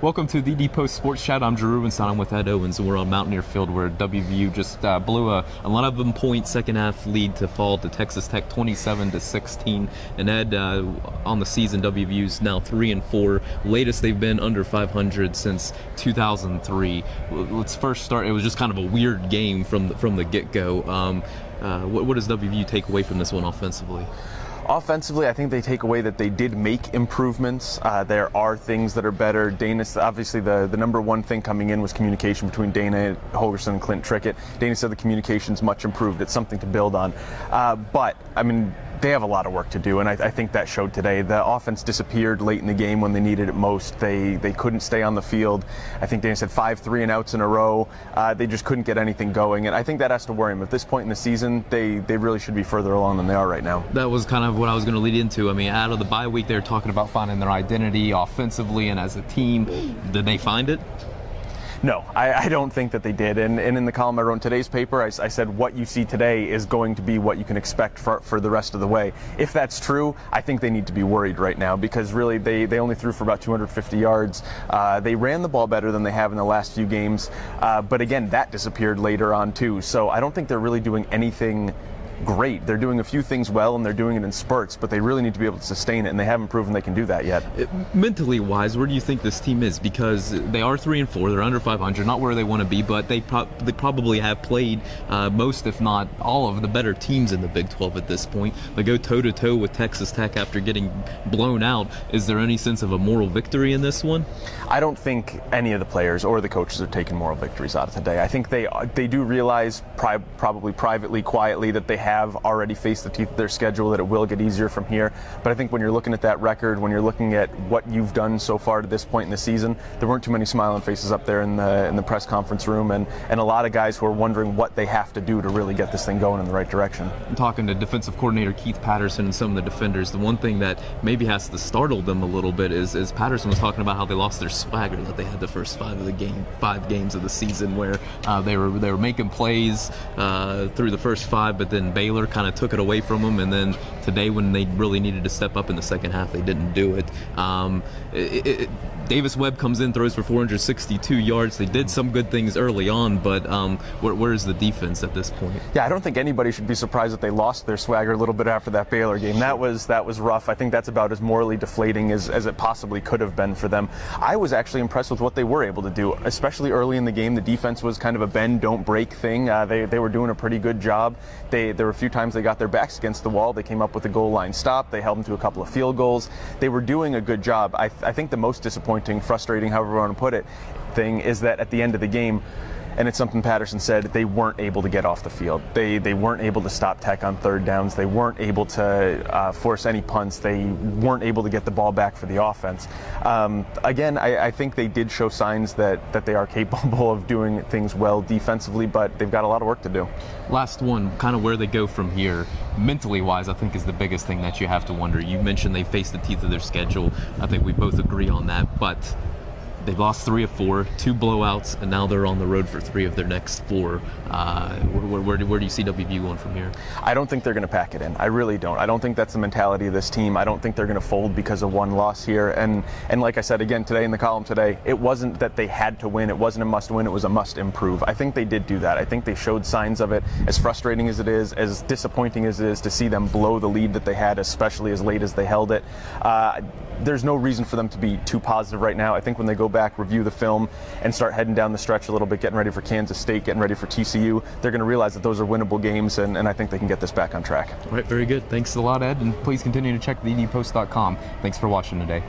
Welcome to the TheDPost Sports Chat. I'm Drew Rubenstein. I'm with Ed Owens, and we're on Mountaineer Field where WVU just blew a 11-point second-half lead to fall to Texas Tech 27-16. And Ed, on the season, WVU's now 3-4. Latest they've been under 500 since 2003. Let's first start. It was just kind of a weird game from the get-go. What does WVU take away from this one offensively? Offensively, I think they take away that they did make improvements. There are things that are better. Dana, obviously, the number one thing coming in was communication between Dana Holgorsen and Clint Trickett. Dana said the communication's much improved. It's something to build on. But, I mean, they have a lot of work to do, and I think that showed today. The offense disappeared late in the game when they needed it most. They couldn't stay on the field. I think Dana said 5 3-and-outs in a row. They just couldn't get anything going, and I think that has to worry them. At this point in the season, they really should be further along than they are right now. That was kind of what I was going to lead into. I mean, out of the bye week, they're talking about finding their identity offensively and as a team. Did they find it? No, I don't think that they did. And in the column I wrote in today's paper, I said what you see today is going to be what you can expect for the rest of the way. If that's true, I think they need to be worried right now because really they only threw for about 250 yards. They ran the ball better than they have in the last few games. But again, that disappeared later on too. So I don't think they're really doing anything great. They're doing a few things well and they're doing it in spurts, but they really need to be able to sustain it, and they haven't proven they can do that yet. Mentally wise, where do you think this team is? Because they are 3-4, they're under 500, not where they want to be, but they probably have played most, if not all, of the better teams in the Big 12 at this point. They go toe-to-toe with Texas Tech after getting blown out. Is there any sense of a moral victory in this one? I don't think any of the players or the coaches are taking moral victories out of today. I think they do realize, probably privately, quietly, that they have already faced the teeth of their schedule, that it will get easier from here. But I think when you're looking at that record, when you're looking at what you've done so far to this point in the season, there weren't too many smiling faces up there in the press conference room, and a lot of guys who are wondering what they have to do to really get this thing going in the right direction. I'm talking to defensive coordinator Keith Patterson and some of the defenders. The one thing that maybe has to startle them a little bit is Patterson was talking about how they lost their swagger that they had the first 5 games of the season, where they were making plays through the first 5, but then Baylor kind of took it away from them, and then today when they really needed to step up in the second half, they didn't do it. Davis Webb comes in, throws for 462 yards. They did some good things early on, but where's the defense at this point? Yeah, I don't think anybody should be surprised that they lost their swagger a little bit after that Baylor game. That was rough. I think that's about as morally deflating as it possibly could have been for them. I was actually impressed with what they were able to do, especially early in the game. The defense was kind of a bend, don't break thing. They were doing a pretty good job. There were a few times they got their backs against the wall. They came up with a goal line stop. They held them to a couple of field goals. They were doing a good job. I think the most disappointing, frustrating, however you want to put it, thing is that at the end of the game, and it's something Patterson said, they weren't able to get off the field. They weren't able to stop Tech on third downs. They weren't able to force any punts. They weren't able to get the ball back for the offense. Again, I think they did show signs that they are capable of doing things well defensively, but they've got a lot of work to do. Last one, kind of where they go from here, mentally wise, I think is the biggest thing that you have to wonder. You mentioned they face the teeth of their schedule. I think we both agree on that, but they've lost 3 of 4, 2 blowouts, and now they're on the road for 3 of their next 4. Where do you see WVU going from here? I don't think they're going to pack it in. I really don't. I don't think that's the mentality of this team. I don't think they're going to fold because of one loss here. And like I said again today in the column today, it wasn't that they had to win. It wasn't a must win. It was a must improve. I think they did do that. I think they showed signs of it. As frustrating as it is, as disappointing as it is to see them blow the lead that they had, especially as late as they held it, there's no reason for them to be too positive right now. I think when they go back, review the film, and start heading down the stretch a little bit, getting ready for Kansas State, getting ready for TCU, they're going to realize that those are winnable games, and I think they can get this back on track. All right, very good. Thanks a lot, Ed, and please continue to check TheDPost.com. Thanks for watching today.